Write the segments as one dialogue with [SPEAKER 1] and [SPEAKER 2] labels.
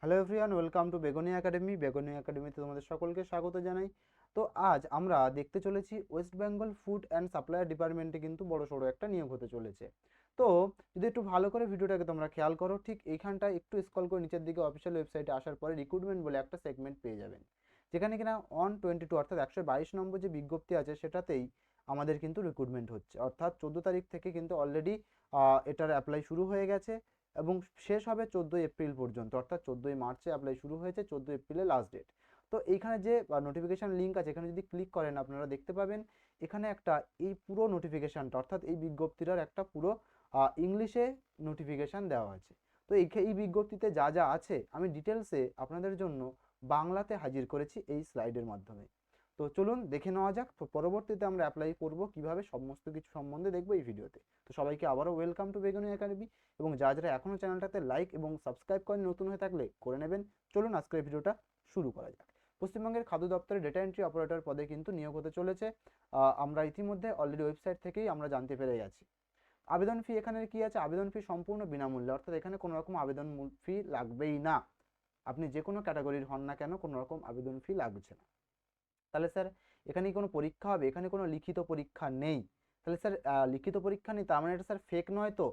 [SPEAKER 1] Hello everyone, welcome to বেগুনি academy. বেগুনি একাডেমিতে তোমাদের সকলকে স্বাগত জানাই। তো আজ আমরা দেখতে চলেছি West Bengal food and supplier ডিপার্টমেন্টে কিন্তু বড় সড়ো একটা নিয়োগ হতে চলেছে। তো যদি একটু ভালো করে ভিডিওটাকে তোমরা খেয়াল করো, ঠিক এইখানটায় একটু স্ক্রল করে নিচের দিকে অফিসিয়াল ওয়েবসাইটে আসার পরে রিক্রুটমেন্ট বলে একটা সেগমেন্ট পেয়ে যাবেন, যেখানে কিনা 122 অর্থাৎ 122 নম্বর যে বিজ্ঞপ্তি আছে সেটাতেই আমাদের কিন্তু রিক্রুটমেন্ট হচ্ছে। অর্থাৎ 14 তারিখ থেকে কিন্তু অলরেডি এটার অ্যাপ্লাই শুরু হয়ে গেছে এবং শেষ হবে 14 এপ্রিল পর্যন্ত। অর্থাৎ 14 মার্চে অ্যাপ্লাই শুরু হয়েছে, 14 এপ্রিলে লাস্ট ডেট। তো এইখানে যে নোটিফিকেশান লিঙ্ক আছে, এখানে যদি ক্লিক করেন আপনারা দেখতে পাবেন এখানে একটা এই পুরো নোটিফিকেশানটা অর্থাৎ এই বিজ্ঞপ্তিটার একটা পুরো ইংলিশে নোটিফিকেশান দেওয়া আছে। তো এই বিজ্ঞপ্তিতে যা যা আছে আমি ডিটেলসে আপনাদের জন্য বাংলাতে হাজির করেছি এই স্লাইডের মাধ্যমে। তো চলুন দেখে নেওয়া যাক। তো পরবর্তীতে আমরা অ্যাপ্লাই করব কিভাবে, সমস্ত কিছু সম্বন্ধে দেখবো এই ভিডিওতে। তো সবাইকে আবারও ওয়েলকাম টু বেগুনি একাডেমি, এবং যারা এখনও চ্যানেলটাতে লাইক এবং সাবস্ক্রাইব করেন নতুন হয়ে থাকলে করে নেবেন। চলুন আজকের ভিডিওটা শুরু করা যাক। পশ্চিমবঙ্গের খাদ্য দপ্তরে ডেটা এন্ট্রি অপারেটর পদে কিন্তু নিয়োগ হতে চলেছে। আমরা ইতিমধ্যে অলরেডি ওয়েবসাইট থেকেই আমরা জানতে পেরে গেছি। আবেদন ফি এখানে কি আছে, আবেদন ফি সম্পূর্ণ বিনামূল্যে, অর্থাৎ এখানে কোনো রকম আবেদন ফি লাগবেই না। আপনি যে কোনো ক্যাটাগরির হন না কেন, কোনো রকম আবেদন ফি লাগছে না। তাহলে স্যার এখানে কি কোনো পরীক্ষা হবে? এখানে কোনো লিখিত পরীক্ষা নেই। তাহলে স্যার লিখিত পরীক্ষা নেই, তার মানে এটা স্যার ফেক নয় তো?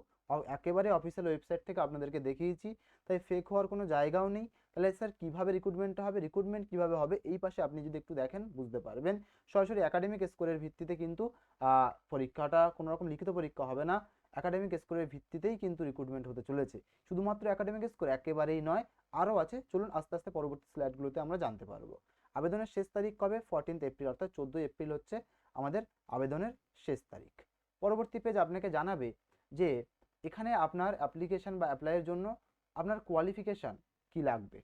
[SPEAKER 1] একেবারে অফিসিয়াল ওয়েবসাইট থেকে আপনাদেরকে দেখিয়েছি, তাই ফেক হওয়ার কোনো জায়গাও নেই। তাহলে স্যার কীভাবে রিক্রুটমেন্টটা হবে, রিক্রুটমেন্ট কীভাবে হবে এই পাশে আপনি যদি একটু দেখেন বুঝতে পারবেন। সরাসরি একাডেমিক স্কোরের ভিত্তিতে কিন্তু পরীক্ষাটা কোনো রকম লিখিত পরীক্ষা হবে না, একাডেমিক স্কোরের ভিত্তিতেই কিন্তু রিক্রুটমেন্ট হতে চলেছে। শুধুমাত্র একাডেমিক স্কোর একেবারেই নয়, আরও আছে। চলুন আস্তে আস্তে পরবর্তী স্লাইডগুলোতে আমরা জানতে পারবো। আবেদনের শেষ তারিখ কবে? 14 এপ্রিল, অর্থাৎ 14 এপ্রিল হচ্ছে আমাদের আবেদনের শেষ তারিখ। পরবর্তী পেজ আপনাকে জানাবে যে এখানে আপনার অ্যাপ্লিকেশন বা অ্যাপ্লাইয়ের জন্য আপনার কোয়ালিফিকেশান কি লাগবে,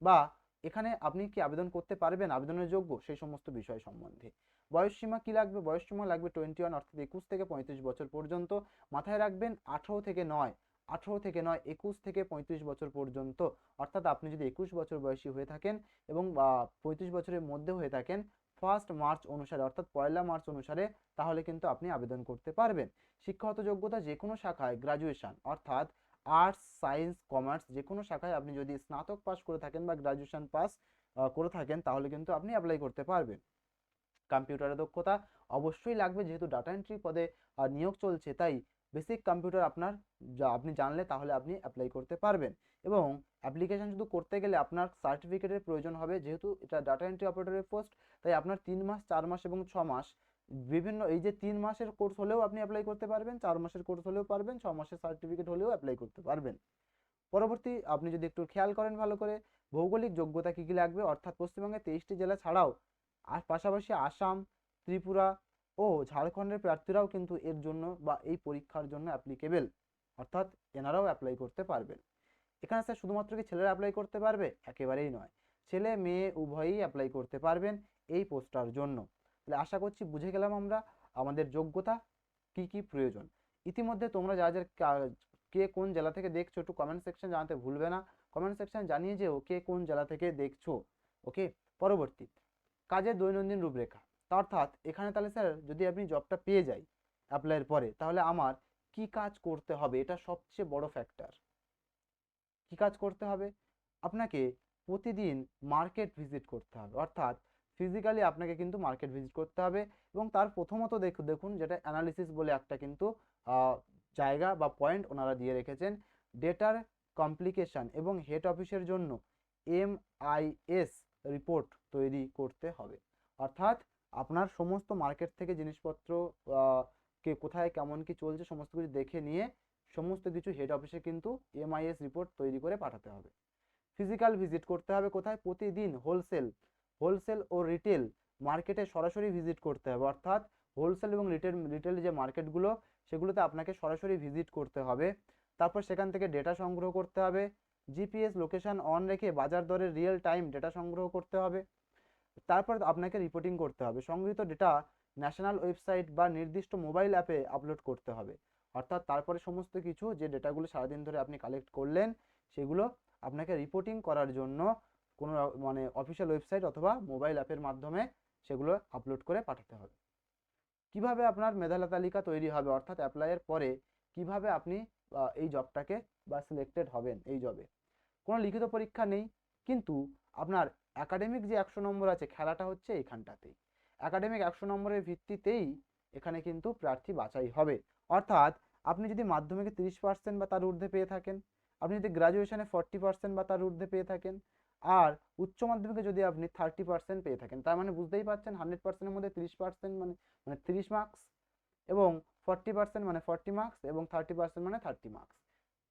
[SPEAKER 1] বা এখানে আপনি কি আবেদন করতে পারবেন, আবেদনের যোগ্য, সেই সমস্ত বিষয় সম্বন্ধে। বয়সসীমা কি লাগবে? বয়সসীমা লাগবে 21, অর্থাৎ 21 থেকে 35 বছর পর্যন্ত। মাথায় রাখবেন 18 থেকে নয়, 21 থেকে 35 বছর পর্যন্ত। অর্থাৎ আপনি যদি 21 বছর বয়সী হয়ে থাকেন এবং 35 বছরের মধ্যে হয়ে থাকেন 1 মার্চ অনুসারে, অর্থাৎ 1 মার্চ অনুসারে, তাহলে কিন্তু আপনি আবেদন করতে পারবেন। শিক্ষাগত যোগ্যতা যে কোনো শাখায় গ্রাজুয়েশন, অর্থাৎ আর্টস, সায়েন্স, কমার্স যে কোনো শাখায় আপনি যদি স্নাতক পাস করে থাকেন বা গ্রাজুয়েশন পাস করে থাকেন তাহলে কিন্তু আপনি অ্যাপ্লাই করতে পারবেন। কম্পিউটারের দক্ষতা অবশ্যই লাগবে, যেহেতু ডাটা এন্ট্রি পদে নিয়োগ চলছে, তাই বেসিক কম্পিউটার আপনার আপনি জানলে তাহলে আপনি অ্যাপ্লাই করতে পারবেন। এবং অ্যাপ্লিকেশন শুধু করতে গেলে আপনার সার্টিফিকেটের প্রয়োজন হবে, যেহেতু এটা ডাটা এন্ট্রি অপারেটরের পোস্ট, তাই আপনার 3 মাস, 4 মাস এবং 6 মাস বিভিন্ন, এই যে 3 মাসের কোর্স হলেও আপনি অ্যাপ্লাই করতে পারবেন, 4 মাসের কোর্স হলেও পারবেন, 6 মাসের সার্টিফিকেট হলেও অ্যাপ্লাই করতে পারবেন। পরবর্তী আপনি যদি একটু খেয়াল করেন ভালো করে, ভৌগোলিক যোগ্যতা কী কী লাগবে, অর্থাৎ পশ্চিমবঙ্গের 23টি জেলা ছাড়াও আর পাশাপাশি আসাম, ত্রিপুরা ও ঝাড়খণ্ডের প্রার্থীরাও কিন্তু এর জন্য বা এই পরীক্ষার জন্য অ্যাপ্লিকেবেল, অর্থাৎ এনারাও অ্যাপ্লাই করতে পারবেন। এখানে স্যার শুধুমাত্র কি ছেলেরা অ্যাপ্লাই করতে পারবে? একেবারেই নয়, ছেলে মেয়ে উভয়ই অ্যাপ্লাই করতে পারবেন এই পোস্টটার জন্য। তাহলে আশা করছি বুঝে গেলাম আমরা আমাদের যোগ্যতা কি কি প্রয়োজন। ইতিমধ্যে তোমরা যা যা কে কোন জেলা থেকে দেখছো একটু কমেন্ট সেকশন জানাতে ভুলবে না। কমেন্ট সেকশন জানিয়ে যেও কে কোন জেলা থেকে দেখছো। ওকে। পরবর্তী কাজের দৈনন্দিন রূপরেখা, অর্থাৎ এখানে তাহলে স্যার যদি আপনি জবটা পেয়ে যাই অ্যাপ্লাইয়ের পরে, তাহলে আমার কি কাজ করতে হবে, এটা সবচেয়ে বড় ফ্যাক্টর। কি কাজ করতে হবে? আপনাকে প্রতিদিন মার্কেট ভিজিট করতে হবে, অর্থাৎ ফিজিক্যালি আপনাকে কিন্তু মার্কেট ভিজিট করতে হবে। এবং তার প্রথমত দেখুন যেটা অ্যানালিসিস বলে একটা কিন্তু জায়গা বা পয়েন্ট ওনারা দিয়ে রেখেছেন, ডেটার কমপ্লিকেশন এবং হেড অফিসের জন্য MIS রিপোর্ট তৈরি করতে হবে। অর্থাৎ আপনার সমস্ত মার্কেট থেকে জিনিসপত্র কে কোথায় কেমন কি চলছে সমস্ত কিছু দেখে নিয়ে সমস্ত কিছু হেড অফিসে কিন্তু MIS রিপোর্ট তৈরি করে পাঠাতে হবে। ফিজিক্যাল ভিজিট করতে হবে কোথায়? প্রতিদিন হোলসেল ও রিটেল মার্কেটে সরাসরি ভিজিট করতে হবে, অর্থাৎ হোলসেল এবং রিটেল যে মার্কেটগুলো সেগুলোতে আপনাকে সরাসরি ভিজিট করতে হবে। তারপর সেখান থেকে ডেটা সংগ্রহ করতে হবে, GPS লোকেশন অন রেখে বাজার দরের রিয়েল টাইম ডেটা সংগ্রহ করতে হবে। তারপর আপনাকে রিপোর্টিং করতে হবে, সংগৃহীত ডেটা ন্যাশনাল ওয়েবসাইট বা নির্দিষ্ট মোবাইল অ্যাপে আপলোড করতে হবে। অর্থাৎ তারপরে সমস্ত কিছু যে ডেটাগুলো সারাদিন ধরে আপনি কালেক্ট করলেন সেগুলো আপনাকে রিপোর্টিং করার জন্য কোনো মানে অফিসিয়াল ওয়েবসাইট অথবা মোবাইল অ্যাপের মাধ্যমে সেগুলো আপলোড করে পাঠাতে হবে। কিভাবে আপনার মেধা তালিকা তৈরি হবে, অর্থাৎ অ্যাপ্লাইয়ের পরে কিভাবে আপনি এই জবটাকে বা সিলেক্টেড হবেন এই জবে। কোনো লিখিত পরীক্ষা নেই, কিন্তু আপনার একাডেমিক যে 100 নম্বর আছে খেলাটা হচ্ছে এখানটাতেই। একাডেমিক 100 নম্বরের ভিত্তিতেই এখানে কিন্তু প্রার্থী বাছাই হবে। অর্থাৎ আপনি যদি মাধ্যমিকে 30% বা তার ঊর্ধ্বে পেয়ে থাকেন, আপনি যদি গ্রাজুয়েশনে 40% বা তার ঊর্ধ্বে পেয়ে থাকেন, আর উচ্চ মাধ্যমিকে যদি আপনি 30% পেয়ে থাকেন, তার মানে বুঝতেই পারছেন 100%-এর মধ্যে 30% মানে 30 মার্কস, এবং 40% মানে 40 মার্কস, এবং 30% মানে 30 মার্কস।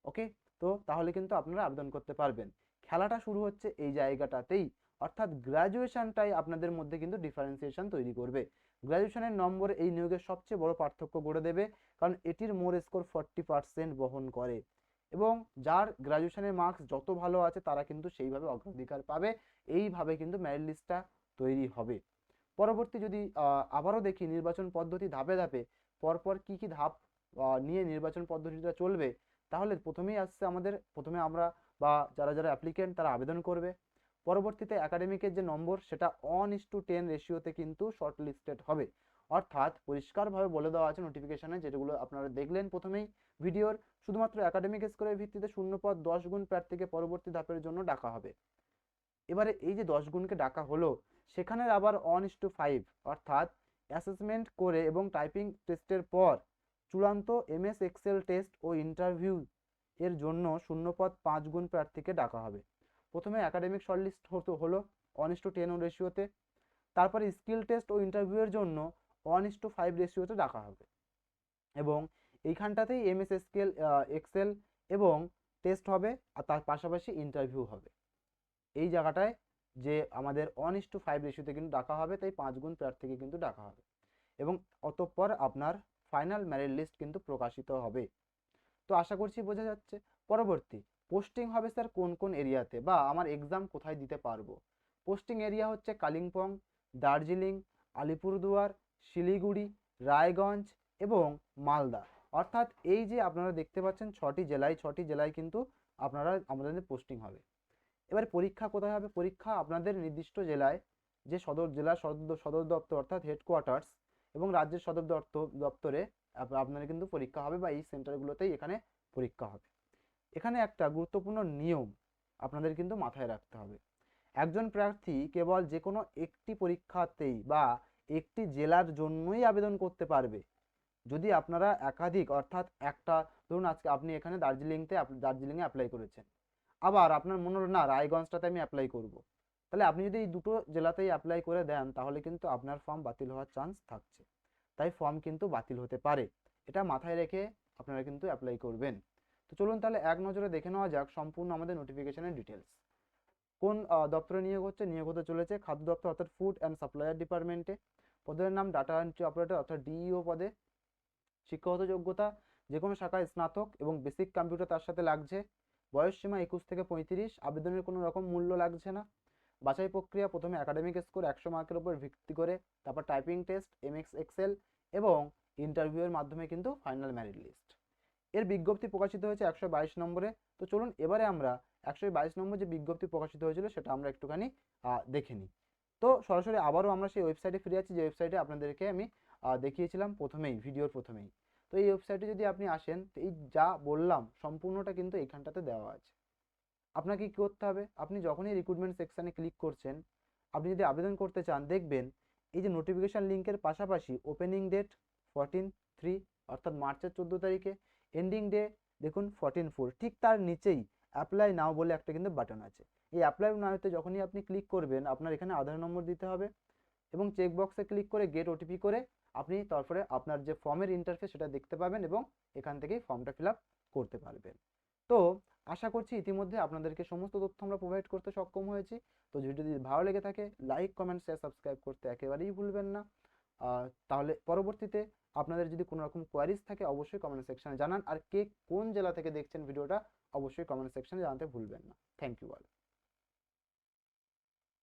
[SPEAKER 1] ওকে, তো তাহলে কিন্তু আপনারা আবেদন করতে পারবেন। খেলাটা শুরু হচ্ছে এই জায়গাটাতেই, অর্থাৎ গ্র্যাজুয়েশনটাই আপনাদের মধ্যে কিন্তু ডিফারেন্সিয়েশন তৈরি করবে। গ্র্যাজুয়েশনের নম্বর এই নিয়োগের সবচেয়ে বড় পার্থক্য গড়ে দেবে, কারণ এটির মোর স্কোর 40% বহন করে, এবং যার গ্র্যাজুয়েশনের মার্কস যত ভালো আছে তারা কিন্তু সেইভাবে অগ্রাধিকার পাবে। এইভাবে কিন্তু মেরিট লিস্টটা তৈরি হবে। পরবর্তী যদি আবারও দেখি নির্বাচন পদ্ধতি ধাপে ধাপে পরপর কি কি ধাপ নিয়ে নির্বাচন পদ্ধতিটা চলবে, তাহলে প্রথমেই আসছে আমাদের, প্রথমে আমরা বা যারা যারা অ্যাপ্লিকেন্ট তারা আবেদন করবে। পরবর্তীতে একাডেমিকের যে নম্বর সেটা 1:10 রেশিওতে কিন্তু শর্ট লিস্টেড হবে। অর্থাৎ পরিষ্কারভাবে বলে দেওয়া আছে নোটিফিকেশনে, যেগুলো আপনারা দেখলেন প্রথমেই ভিডিওর, শুধুমাত্র একাডেমিক স্কোরের ভিত্তিতে শূন্যপদ 10 গুণ প্রার্থীকে পরবর্তী ধাপের জন্য ডাকা হবে। এবারে এই যে 10 গুণকে ডাকা হলো, সেখানে আবার 1:5 অর্থাৎ অ্যাসেসমেন্ট করে এবং টাইপিং টেস্টের পর চূড়ান্ত এমএস এক্সেল টেস্ট ও ইন্টারভিউ এর জন্য শূন্যপদ 5 গুণ প্রার্থীকে ডাকা হবে। প্রথমে একাডেমিক শর্টলিস্ট হলো 1:10 রেশিওতে, তারপরে স্কিল টেস্ট ও ইন্টারভিউয়ের জন্য 1:5 রেশিওতে ডাকা হবে, এবং এইখানটাতেই এমএস এক্সেল এবং টেস্ট হবে, আর তার পাশাপাশি ইন্টারভিউ হবে। এই জায়গাটায় যে আমাদের 1:5 রেশিওতে কিন্তু ডাকা হবে, তাই 5 গুণ প্রার্থীকে কিন্তু ডাকা হবে, এবং অতঃপর আপনার ফাইনাল মেরিট লিস্ট কিন্তু প্রকাশিত হবে। তো আশা করছি বোঝা যাচ্ছে। পরবর্তী পোস্টিং হবে স্যার কোন কোন এরিয়াতে, বা আমার এক্সাম কোথায় দিতে পারবো। পোস্টিং এরিয়া হচ্ছে কালিম্পং, দার্জিলিং, আলিপুরদুয়ার, শিলিগুড়ি, রায়গঞ্জ এবং মালদা। অর্থাৎ এই যে আপনারা দেখতে পাচ্ছেন 6টি জেলায় কিন্তু আপনারা আমাদের পোস্টিং হবে। এবার পরীক্ষা কোথায় হবে, পরীক্ষা আপনাদের নির্দিষ্ট জেলায় যে সদর দপ্তর অর্থাৎ হেডকোয়ার্টার্স এবং রাজ্যের সদর দপ্তরে আপনাদের কিন্তু পরীক্ষা হবে, বা এই সেন্টারগুলোতেই এখানে পরীক্ষা হবে। এখানে একটা গুরুত্বপূর্ণ নিয়ম আপনাদের কিন্তু মাথায় রাখতে হবে। একজন প্রার্থী কেবল যে কোনো একটি পরীক্ষাতেই বা একটি জেলার জন্যই আবেদন করতে পারবে। যদি আপনারা একাধিক, অর্থাৎ একটা ধরুন আজকে আপনি এখানে দার্জিলিংয়ে অ্যাপ্লাই করেছেন, আবার আপনার মনে হলো না রায়গঞ্জটাতে আমি অ্যাপ্লাই করব, তাহলে আপনি যদি এই দুটো জেলাতেই অ্যাপ্লাই করে দেন তাহলে কিন্তু আপনার ফর্ম বাতিল হওয়ার চান্স থাকছে। তাই ফর্ম কিন্তু বাতিল হতে পারে, এটা মাথায় রেখে আপনারা কিন্তু অ্যাপ্লাই করবেন। তো চলুন তাহলে এক নজরে দেখে নেওয়া যাক সম্পূর্ণ আমাদের নোটিফিকেশনের ডিটেলস। কোন দপ্তরে নিয়োগ হচ্ছে, নিয়োগ হতে চলেছে খাদ্য দপ্তর অর্থাৎ ফুড অ্যান্ড সাপ্লায়ার ডিপার্টমেন্টে। পদের নাম ডাটা এন্ট্রি অপারেটর অর্থাৎ ডিইও পদে। শিক্ষাগত যোগ্যতা যে কোনো শাখায় স্নাতক এবং বেসিক কম্পিউটার তার সাথে লাগছে। বয়স সীমা 21 থেকে 35, আবেদনের কোনো রকম মূল্য লাগছে না। বাছাই প্রক্রিয়া প্রথমে একাডেমিক স্কোর 100 মার্কের উপর ভিত্তি করে, তারপর টাইপিং টেস্ট, এমএস এক্সেল এবং ইন্টারভিউয়ের মাধ্যমে কিন্তু ফাইনাল মেরিট লিস্ট। এর বিজ্ঞপ্তি প্রকাশিত হয়েছে 122 নম্বরে। তো চলুন এবারে আমরা 122 নম্বর যে বিজ্ঞপ্তি প্রকাশিত হয়েছিল সেটা আমরা একটুখানি দেখে নিই। তো সরাসরি আবারও আমরা সেই ওয়েবসাইটে ফিরে যাচ্ছি, যে ওয়েবসাইটে আপনাদেরকে আমি দেখিয়েছিলাম ভিডিওর প্রথমেই। তো এই ওয়েবসাইটে যদি আপনি আসেন, তো এই যা বললাম সম্পূর্ণটা কিন্তু এইখানটাতে দেওয়া আছে। আপনাকে কি করতে হবে, আপনি যখনই রিক্রুটমেন্ট সেকশানে ক্লিক করছেন, আপনি যদি আবেদন করতে চান দেখবেন এই যে নোটিফিকেশান লিঙ্কের পাশাপাশি ওপেনিং ডেট 14/3 অর্থাৎ মার্চের 14 তারিখে, এন্ডিং ডে দেখুন 14/4, ঠিক তার নিচেই অ্যাপ্লাই নাও বলে একটা কিন্তু বাটন আছে। এই অ্যাপ্লাই নাওতে যখনই আপনি ক্লিক করবেন আপনার এখানে আধার নম্বর দিতে হবে, এবং চেকবক্সে ক্লিক করে গেট ওটিপি করে আপনি তারপরে আপনার যে ফর্মের ইন্টারফেস সেটা দেখতে পাবেন, এবং এখান থেকেই ফর্মটা ফিল আপ করতে পারবেন। তো আশা করছি ইতিমধ্যে আপনাদেরকে সমস্ত তথ্য আমরা প্রোভাইড করতে সক্ষম হয়েছি। তো ভিডিও যদি ভালো লেগে থাকে লাইক, কমেন্ট, শেয়ার, সাবস্ক্রাইব করতে একেবারেই ভুলবেন না। তাহলে পরবর্তীতে আপনাদের যদি কোনো রকম কোয়ারিজ থাকে অবশ্যই কমেন্ট সেকশনে জানান, আর কে কোন জেলা থেকে দেখছেন ভিডিওটা অবশ্যই কমেন্ট সেকশনে জানাতে ভুলবেন না। Thank you all.